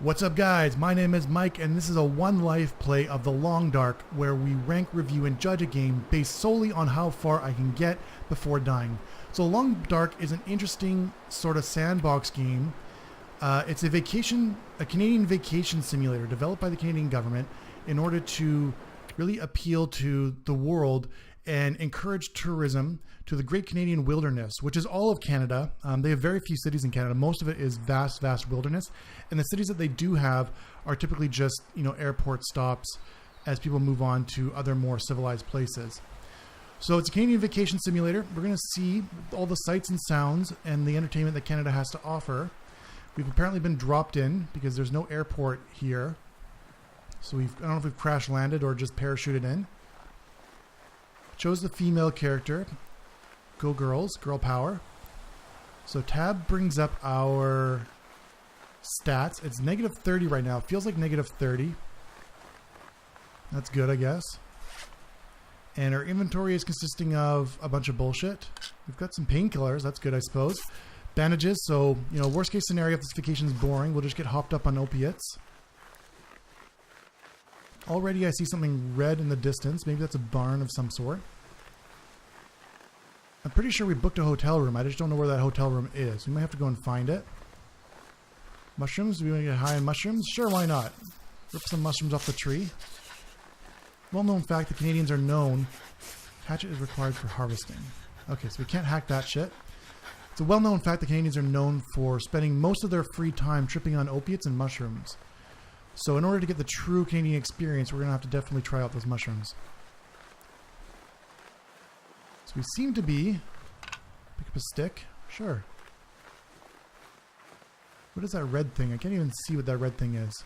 What's up guys, my name is Mike and this is a One Life play of The Long Dark where we rank, review, and judge a game based solely on how far I can get before dying. So Long Dark is an interesting sort of sandbox game. It's a Canadian vacation simulator developed by the Canadian government in order to really appeal to the world and encourage tourism to the Great Canadian Wilderness, which is all of Canada. They have very few cities in Canada. Most of it is vast wilderness. And the cities that they do have are typically just, airport stops as people move on to other more civilized places. So it's a Canadian vacation simulator. We're going to see all the sights and sounds and the entertainment that Canada has to offer. We've apparently been dropped in because there's no airport here. So I don't know if we've crash landed or just parachuted in. Chose the female character. Go girls, girl power. So tab brings up our stats. It's negative 30 right now. It feels like negative 30. That's good, I guess. And our inventory is consisting of a bunch of bullshit. We've got some painkillers. That's good, I suppose. Bandages. So, worst case scenario, if this vacation is boring, we'll just get hopped up on opiates. Already I see something red in the distance. Maybe that's a barn of some sort. I'm pretty sure we booked a hotel room. I just don't know where that hotel room is. We might have to go and find it. Mushrooms? Do we want to get high on mushrooms? Sure, why not? Rip some mushrooms off the tree. Well-known fact, the Canadians are known. Hatchet is required for harvesting. Okay, so we can't hack that shit. It's a well-known fact the Canadians are known for spending most of their free time tripping on opiates and mushrooms. So in order to get the true Canadian experience, we're going to have to definitely try out those mushrooms. So we seem to be... Pick up a stick? Sure. What is that red thing? I can't even see what that red thing is.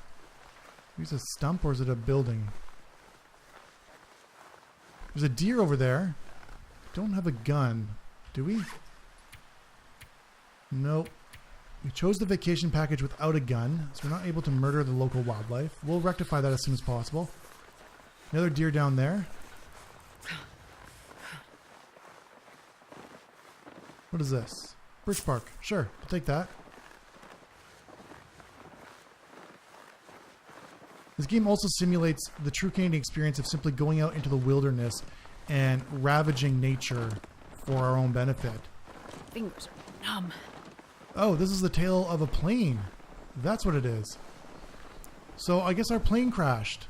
Is it a stump or is it a building? There's a deer over there. Don't have a gun. Do we? Nope. We chose the vacation package without a gun, so we're not able to murder the local wildlife. We'll rectify that as soon as possible. Another deer down there. What is this? Birch bark. Sure, I'll take that. This game also simulates the true Canadian experience of simply going out into the wilderness and ravaging nature for our own benefit. Fingers are numb. Oh, this is the tale of a plane. That's what it is. So I guess our plane crashed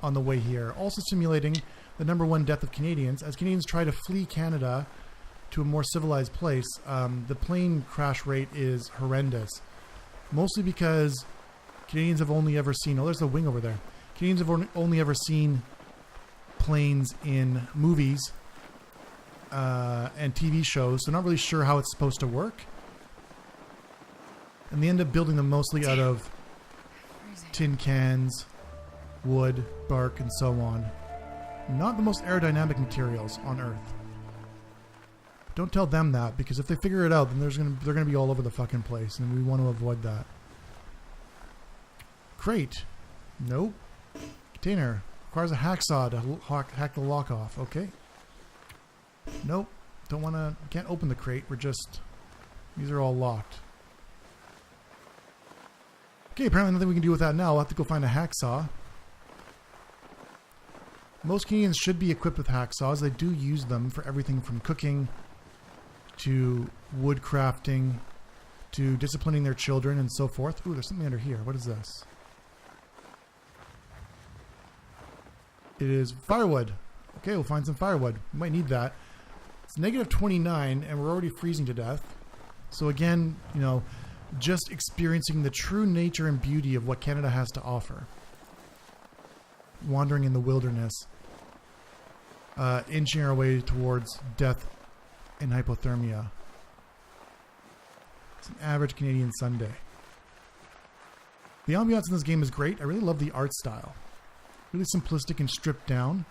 on the way here, also simulating the #1 death of Canadians. As Canadians try to flee Canada to a more civilized place, the plane crash rate is horrendous. Mostly because Canadians have only ever seen... Oh, there's the wing over there. Canadians have only ever seen planes in movies and TV shows, so not really sure how it's supposed to work. And they end up building them mostly out of tin cans, wood, bark, and so on. Not the most aerodynamic materials on Earth. Don't tell them that, because if they figure it out, then they're gonna be all over the fucking place, and we want to avoid that. Crate. Nope. Container. Requires a hacksaw to hack the lock off. Okay. Nope. Don't wanna... Can't open the crate. We're just... These are all locked. Okay, apparently nothing we can do with that now. We'll have to go find a hacksaw. Most Canadians should be equipped with hacksaws. They do use them for everything from cooking to wood crafting to disciplining their children and so forth. Ooh, there's something under here. What is this? It is firewood. Okay, we'll find some firewood. We might need that. It's negative 29 and we're already freezing to death. So again, just experiencing the true nature and beauty of what Canada has to offer. Wandering in the wilderness, inching our way towards death and hypothermia. It's an average Canadian Sunday. The ambiance in this game is great. I really love the art style. Really simplistic and stripped down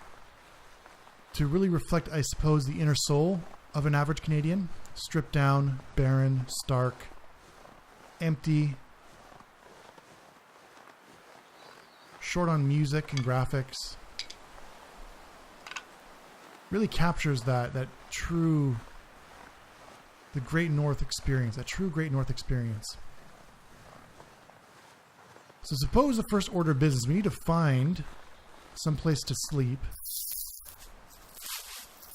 to really reflect, I suppose, the inner soul of an average Canadian. Stripped down, barren, stark, empty, short on music and graphics. Really captures that true, the Great North experience, that true Great North experience. So suppose the first order of business, we need to find some place to sleep.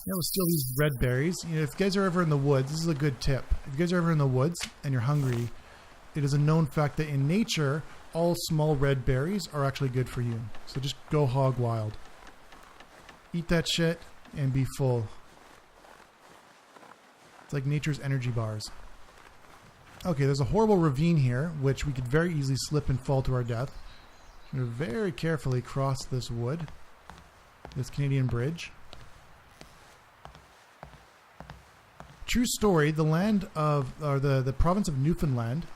Yeah, we'll steal these red berries. You know, if you guys are ever in the woods, this is a good tip. If you guys are ever in the woods and you're hungry, it is a known fact that in nature, all small red berries are actually good for you. So just go hog wild. Eat that shit and be full. It's like nature's energy bars. Okay, there's a horrible ravine here, which we could very easily slip and fall to our death. I'm going to very carefully cross this wood, this Canadian bridge. True story, the land of, or the province of Newfoundland,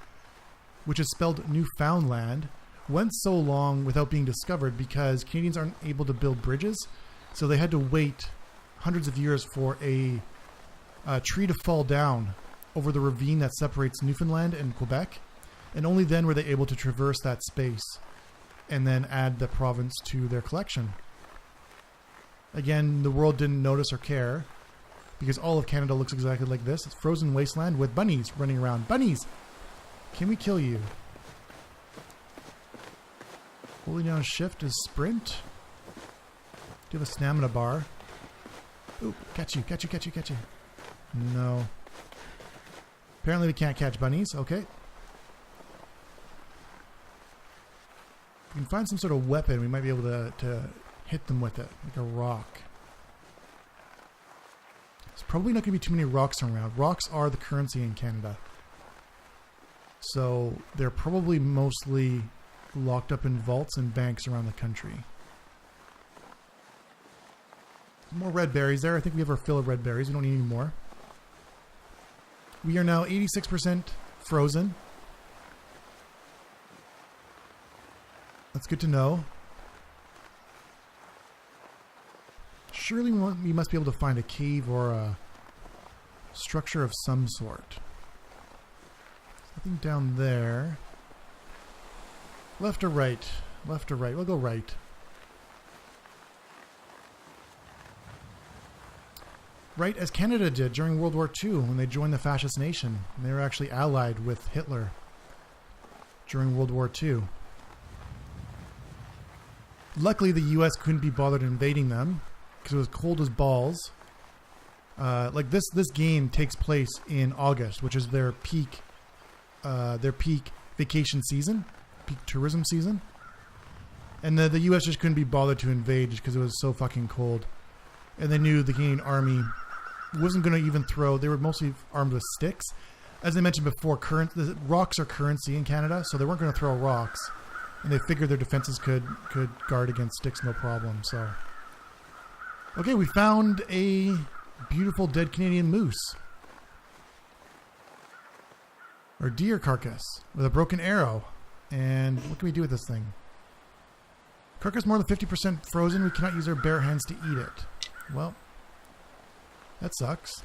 which is spelled Newfoundland, went so long without being discovered because Canadians aren't able to build bridges. So they had to wait hundreds of years for a tree to fall down over the ravine that separates Newfoundland and Quebec. And only then were they able to traverse that space and then add the province to their collection. Again, the world didn't notice or care because all of Canada looks exactly like this. It's frozen wasteland with bunnies running around. Bunnies! Can we kill you? Holding down shift is sprint. Do you have a stamina bar? Ooh, catch you, catch you, catch you, catch you. No. Apparently we can't catch bunnies. Okay. If we can find some sort of weapon, we might be able to hit them with it, like a rock. There's probably not going to be too many rocks around. Rocks are the currency in Canada. So they're probably mostly locked up in vaults and banks around the country. More red berries there. I think we have our fill of red berries. We don't need any more. We are now 86% frozen. That's good to know. Surely we must be able to find a cave or a structure of some sort. Nothing down there. Left or right? Left or right? We'll go right. Right, as Canada did during World War II when they joined the fascist nation. And they were actually allied with Hitler during World War II. Luckily, the U.S. couldn't be bothered invading them because it was cold as balls. Like this game takes place in August, which is their peak vacation season, peak tourism season. And the U.S. just couldn't be bothered to invade just because it was so fucking cold. And they knew the Canadian army wasn't going to even throw. They were mostly armed with sticks. As I mentioned before, the rocks are currency in Canada, so they weren't going to throw rocks. And they figured their defenses could guard against sticks no problem. So, okay, we found a beautiful dead Canadian moose. Or deer carcass with a broken arrow. And what can we do with this thing? Carcass more than 50% frozen. We cannot use our bare hands to eat it. Well, that sucks.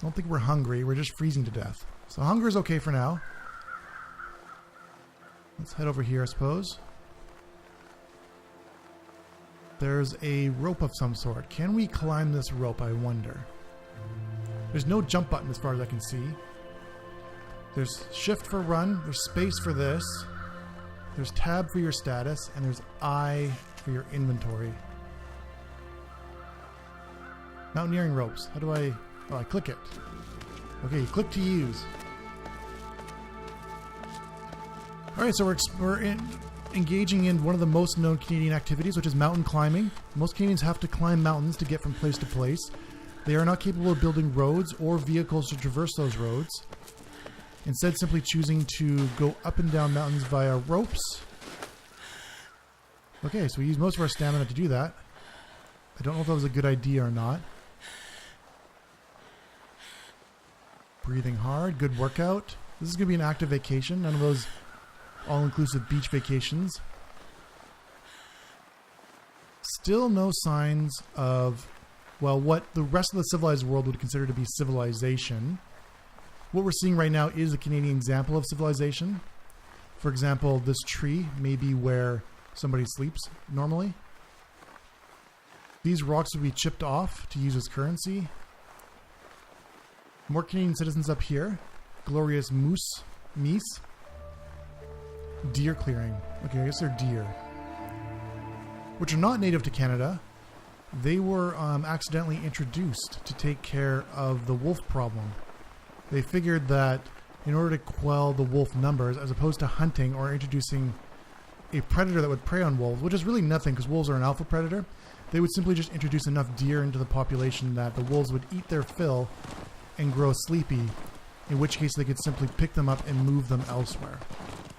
Don't think we're hungry. We're just freezing to death. So hunger is okay for now. Let's head over here, I suppose. There's a rope of some sort. Can we climb this rope, I wonder? There's no jump button as far as I can see. There's shift for run. There's space for this. There's tab for your status. And there's I for your inventory. Mountaineering ropes. How do I... Oh, I click it. Okay, click to use. Alright, so we're engaging in one of the most known Canadian activities, which is mountain climbing. Most Canadians have to climb mountains to get from place to place. They are not capable of building roads or vehicles to traverse those roads. Instead, simply choosing to go up and down mountains via ropes. Okay, so we use most of our stamina to do that. I don't know if that was a good idea or not. Breathing hard, good workout. This is going to be an active vacation, none of those all-inclusive beach vacations. Still no signs of, well, what the rest of the civilized world would consider to be civilization. What we're seeing right now is a Canadian example of civilization. For example, this tree may be where somebody sleeps normally. These rocks will be chipped off to use as currency. More Canadian citizens up here. Glorious moose. Meese. Deer clearing. Okay, I guess they're deer. Which are not native to Canada. They were accidentally introduced to take care of the wolf problem. They figured that in order to quell the wolf numbers, as opposed to hunting or introducing a predator that would prey on wolves, which is really nothing because wolves are an alpha predator, they would simply just introduce enough deer into the population that the wolves would eat their fill and grow sleepy, in which case they could simply pick them up and move them elsewhere.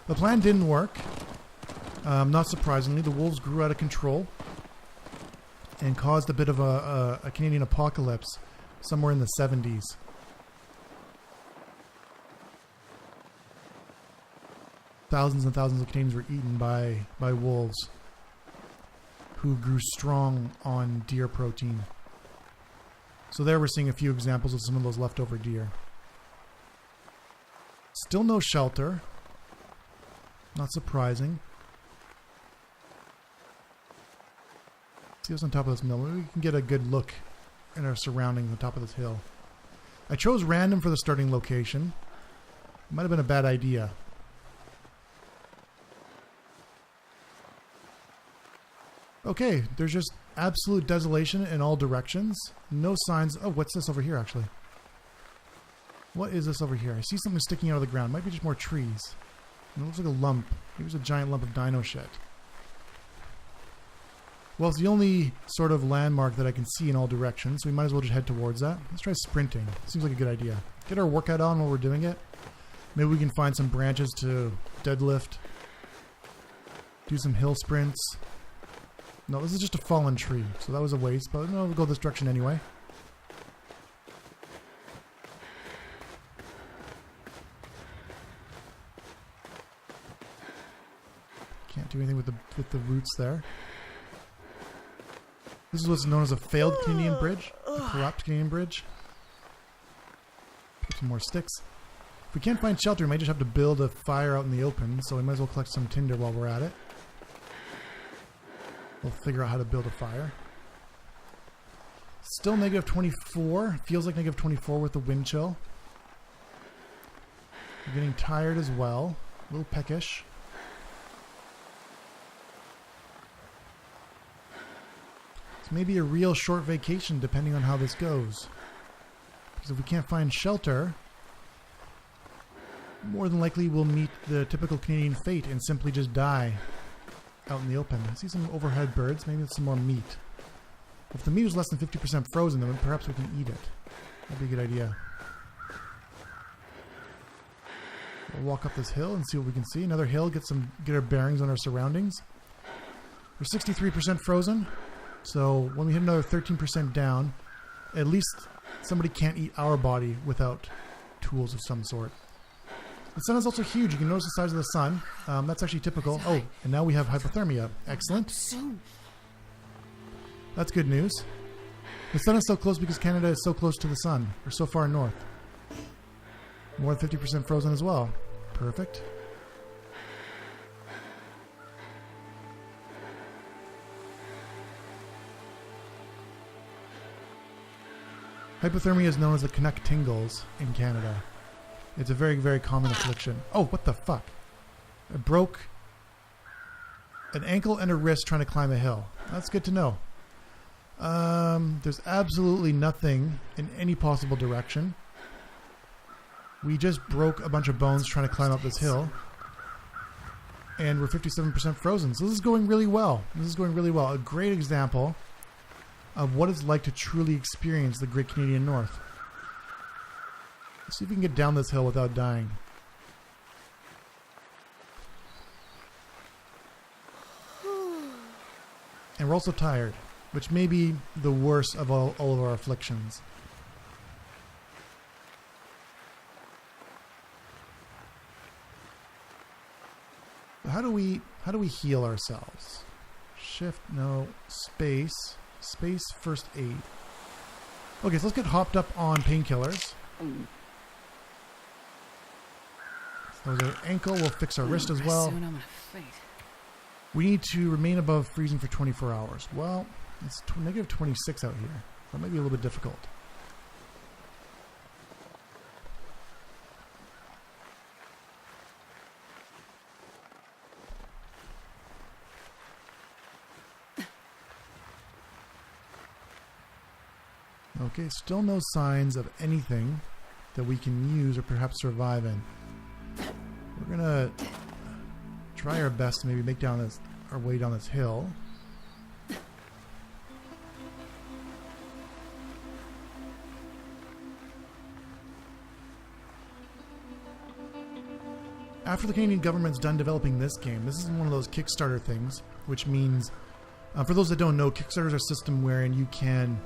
The plan didn't work. Not surprisingly, the wolves grew out of control and caused a bit of a Canadian apocalypse somewhere in the 70s. Thousands and thousands of Canadians were eaten by wolves who grew strong on deer protein. So there we're seeing a few examples of some of those leftover deer. Still no shelter. Not surprising. See what's on top of this mill. Maybe we can get a good look at our surroundings on top of this hill. I chose random for the starting location. Might have been a bad idea. Okay, there's just absolute desolation in all directions. No signs. Oh, what's this over here, actually? What is this over here? I see something sticking out of the ground. Might be just more trees. It looks like a lump. Maybe it's a giant lump of dino shit. Well, it's the only sort of landmark that I can see in all directions, so we might as well just head towards that. Let's try sprinting. Seems like a good idea. Get our workout on while we're doing it. Maybe we can find some branches to deadlift. Do some hill sprints. No, this is just a fallen tree, so that was a waste, but no, we'll go this direction anyway. Can't do anything with the roots there. This is what's known as a failed Canadian bridge, a corrupt Canadian bridge. Put some more sticks. If we can't find shelter, we might just have to build a fire out in the open, so we might as well collect some tinder while we're at it. We'll figure out how to build a fire. Still negative 24. Feels like negative 24 with the wind chill. We're getting tired as well. A little peckish. It's maybe a real short vacation depending on how this goes. Because if we can't find shelter, more than likely we'll meet the typical Canadian fate and simply just die out in the open. I see some overhead birds. Maybe it's some more meat. If the meat is less than 50% frozen, then perhaps we can eat it. That'd be a good idea. We'll walk up this hill and see what we can see. Another hill, get our bearings on our surroundings. We're 63% frozen, so when we hit another 13% down, at least somebody can't eat our body without tools of some sort. The sun is also huge. You can notice the size of the sun. That's actually typical. Oh, and now we have hypothermia. Excellent. That's good news. The sun is so close because Canada is so close to the sun. We're so far north. More than 50% frozen as well. Perfect. Hypothermia is known as the Canuck tingles in Canada. It's a very, very common affliction. Oh, what the fuck? I broke an ankle and a wrist trying to climb a hill. That's good to know. There's absolutely nothing in any possible direction. We just broke a bunch of bones trying to climb up this hill. And we're 57% frozen. So this is going really well. This is going really well. A great example of what it's like to truly experience the Great Canadian North. Let's see if we can get down this hill without dying. And we're also tired, which may be the worst of all of our afflictions. How do we heal ourselves? Shift, no, space. Space, first aid. Okay, so let's get hopped up on painkillers. So our ankle, we'll fix our wrist as well. Soon I'm gonna faint. We need to remain above freezing for 24 hours. Well, it's negative 26 out here. That might be a little bit difficult. Okay, still no signs of anything that we can use or perhaps survive in. We're gonna try our best to maybe make our way down this hill. After the Canadian government's done developing this game, this is one of those Kickstarter things, which means, for those that don't know, Kickstarter is a system wherein you can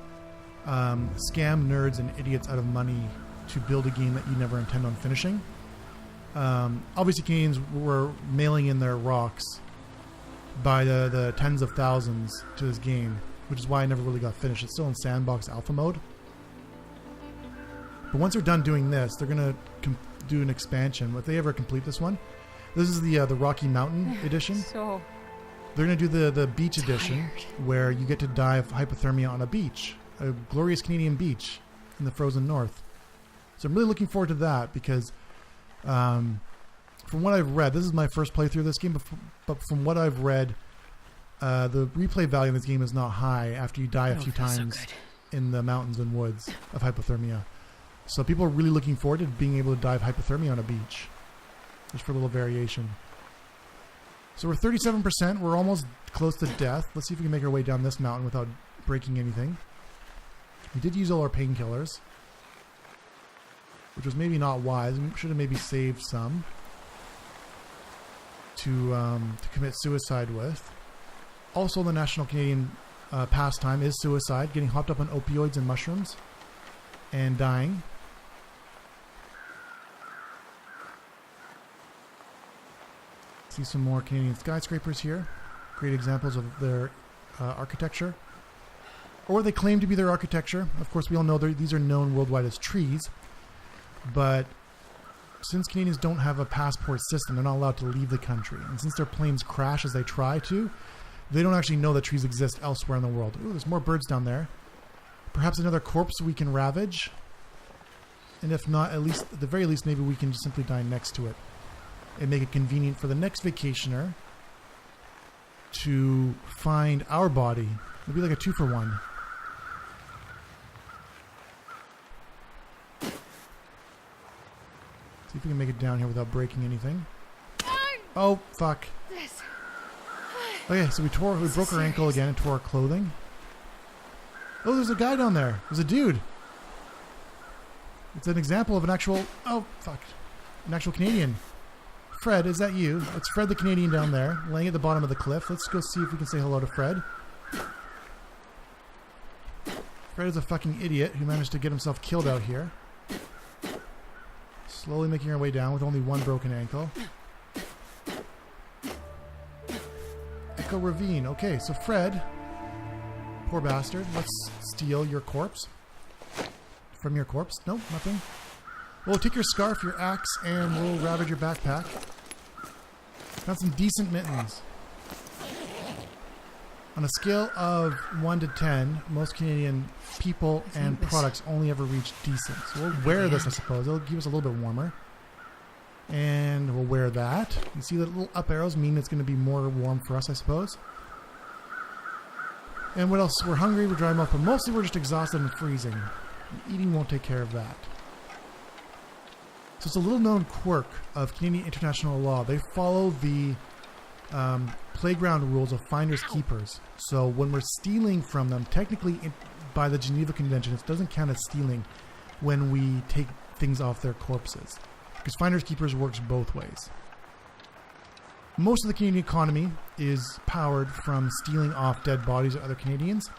scam nerds and idiots out of money to build a game that you never intend on finishing. Obviously, Canadians were mailing in their rocks by the tens of thousands to this game, which is why I never really got finished. It's still in sandbox alpha mode. But once they're done doing this, they're going to do an expansion. If they ever complete this one, this is the Rocky Mountain edition. So they're going to do the beach edition, where you get to die of hypothermia on a beach, a glorious Canadian beach in the frozen north. So I'm really looking forward to that because, from what I've read, this is my first playthrough of this game. But from what I've read, the replay value in this game is not high after you die a few times in the mountains and woods of hypothermia. So people are really looking forward to being able to die of hypothermia on a beach, just for a little variation. So we're 37%. We're almost close to death. Let's see if we can make our way down this mountain without breaking anything. We did use all our painkillers, which was maybe not wise. We should have maybe saved some to commit suicide with. Also, the national Canadian pastime is suicide, getting hopped up on opioids and mushrooms and dying. See some more Canadian skyscrapers here. Great examples of their architecture. Or they claim to be their architecture. Of course, we all know these are known worldwide as trees. But since Canadians don't have a passport system, they're not allowed to leave the country. And since their planes crash as they try to, they don't actually know that trees exist elsewhere in the world. Ooh, there's more birds down there. Perhaps another corpse we can ravage. And if not, at the very least, maybe we can just simply die next to it. And make it convenient for the next vacationer to find our body. It'd be like a 2-for-1. See if we can make it down here without breaking anything. Oh, fuck. Okay, so we broke our ankle again and tore our clothing. Oh, there's a guy down there. There's a dude. It's an example of an actual... Oh, fuck. An actual Canadian. Fred, is that you? It's Fred the Canadian down there, laying at the bottom of the cliff. Let's go see if we can say hello to Fred. Fred is a fucking idiot who managed to get himself killed out here. Slowly making our way down with only one broken ankle. Echo Ravine. Okay, so Fred, poor bastard, let's steal your corpse. From your corpse? Nope, nothing. We'll take your scarf, your axe, and we'll ravage your backpack. Got some decent mittens. On a scale of 1 to 10, most Canadian people and products only ever reach decent. So we'll wear this, I suppose. It'll keep us a little bit warmer. And we'll wear that. You see the little up arrows mean it's going to be more warm for us, I suppose. And what else? We're hungry, we're dry mouth, but mostly we're just exhausted and freezing. Eating won't take care of that. So it's a little known quirk of Canadian international law. They follow the playground rules of finders keepers. So when we're stealing from them, technically by the Geneva Convention, it doesn't count as stealing when we take things off their corpses. Because finders keepers works both ways. Most of the Canadian economy is powered from stealing off dead bodies of other Canadians.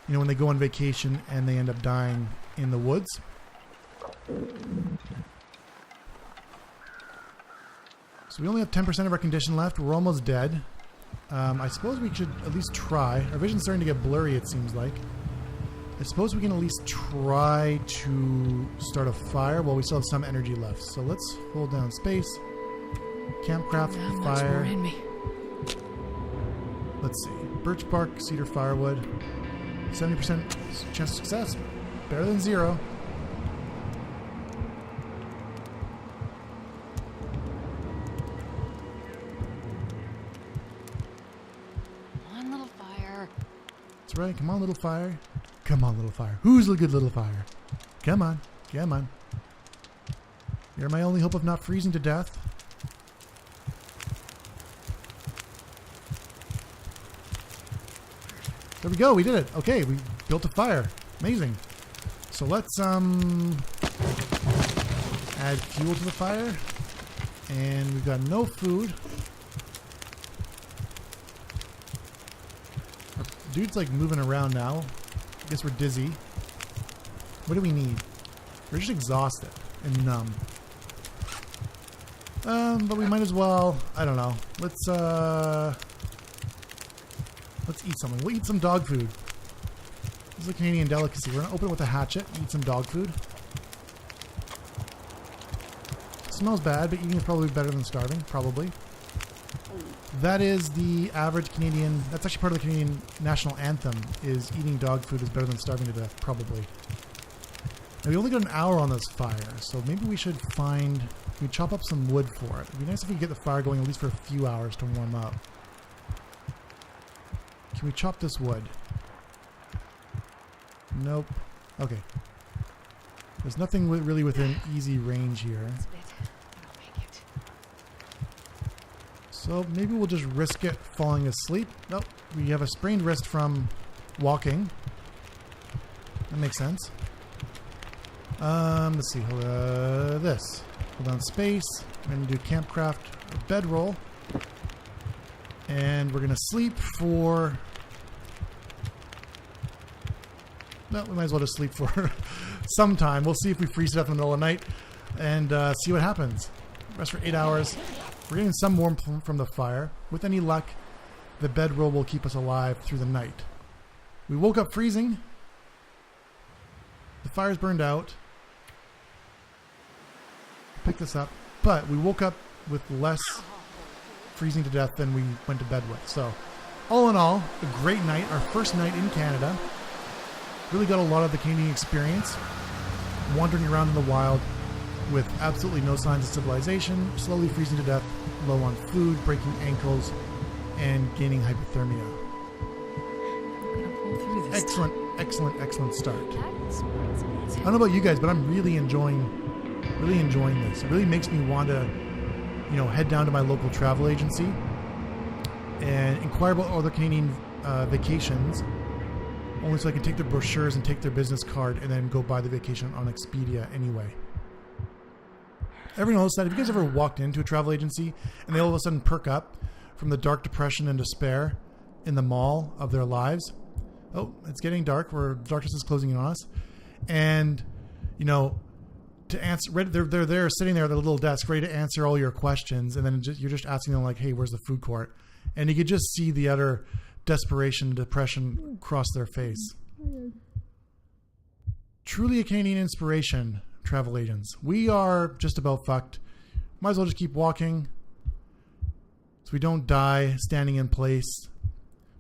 You know, when they go on vacation and they end up dying in the woods. So we only have 10% of our condition left. We're almost dead. I suppose we should at least try. Our vision's starting to get blurry, it seems like. I suppose we can at least try to start a fire while we still have some energy left. So let's hold down space. Campcraft, fire. More in me. Let's see. Birch bark, cedar firewood. 70% chance of success. Better than 0. Come on, little fire. That's right. Come on, little fire. Come on, little fire. Who's the good little fire? Come on. Come on. You're my only hope of not freezing to death. There we go. We did it. Okay, we built a fire. Amazing. So let's add fuel to the fire. And we've got no food. Our dude's like moving around now. I guess we're dizzy. What do we need? We're just exhausted and numb. But we might as well, I don't know. Let's eat something. We'll eat some dog food. This is a Canadian delicacy. We're gonna open it with a hatchet, eat some dog food. Smells bad, but eating is probably better than starving, probably. That is the average Canadian, that's actually part of the Canadian national anthem, is eating dog food is better than starving to death, probably. Now, we only got an hour on this fire, so maybe we should we chop up some wood for it. It'd be nice if we could get the fire going at least for a few hours to warm up. Can we chop this wood? Nope. Okay. There's nothing really within easy range here. So maybe we'll just risk it falling asleep. Nope. We have a sprained wrist from walking. That makes sense. Let's see. This. Hold on space. We're going to do campcraft bedroll. And we're going to sleep for... No, we might as well just sleep for some time. We'll see if we freeze to death in the middle of the night and see what happens. Rest for 8 hours. We're getting some warmth from the fire. With any luck, the bedroll will keep us alive through the night. We woke up freezing. The fire's burned out. Pick this up. But we woke up with less freezing to death than we went to bed with. So, all in all, a great night. Our first night in Canada. Really got a lot of the Canadian experience. Wandering around in the wild with absolutely no signs of civilization, slowly freezing to death, low on food, breaking ankles, and gaining hypothermia. Excellent, excellent, excellent start. I don't know about you guys, but I'm really enjoying this. It really makes me want to, head down to my local travel agency and inquire about other Canadian vacations, only so I can take their brochures and take their business card and then go buy the vacation on Expedia anyway. Everyone else said, have you guys ever walked into a travel agency and they all of a sudden perk up from the dark depression and despair in the mall of their lives? Oh, it's getting dark. Darkness is closing in on us. And, to answer, they're there sitting there at their little desk ready to answer all your questions. And then you're just asking them like, hey, where's the food court? And you could just see the utter desperation and depression cross their face. Truly a Canadian inspiration. Travel agents. We are just about fucked. Might as well just keep walking so we don't die standing in place.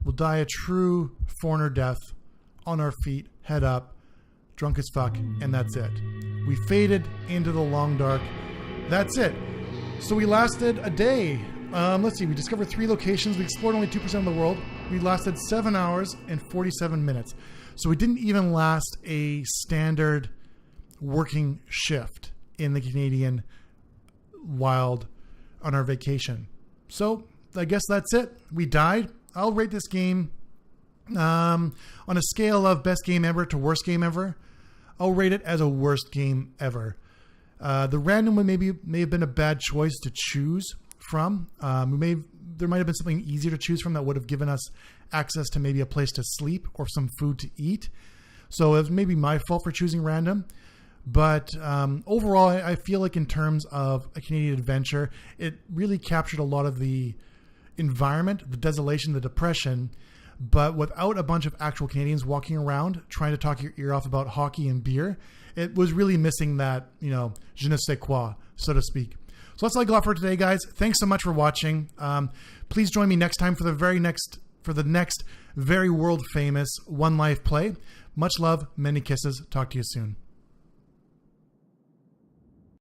We'll die a true foreigner death on our feet, head up, drunk as fuck, and that's it. We faded into the long dark. That's it. So we lasted a day. Let's see. We discovered 3 locations. We explored only 2% of the world. We lasted 7 hours and 47 minutes. So we didn't even last a standard working shift in the Canadian wild on our vacation. So I guess that's it. We died. I'll rate this game on a scale of best game ever to worst game ever. I'll rate it as a worst game ever. The random one may have been a bad choice to choose from. There might have been something easier to choose from that would have given us access to maybe a place to sleep or some food to eat. So it was maybe my fault for choosing random. But overall, I feel like in terms of a Canadian adventure, it really captured a lot of the environment, the desolation, the depression, but without a bunch of actual Canadians walking around trying to talk your ear off about hockey and beer. It was really missing that, je ne sais quoi, so to speak. So that's all I got for today, guys. Thanks so much for watching. Please join me next time for the next very world famous One Life play. Much love, many kisses. Talk to you soon.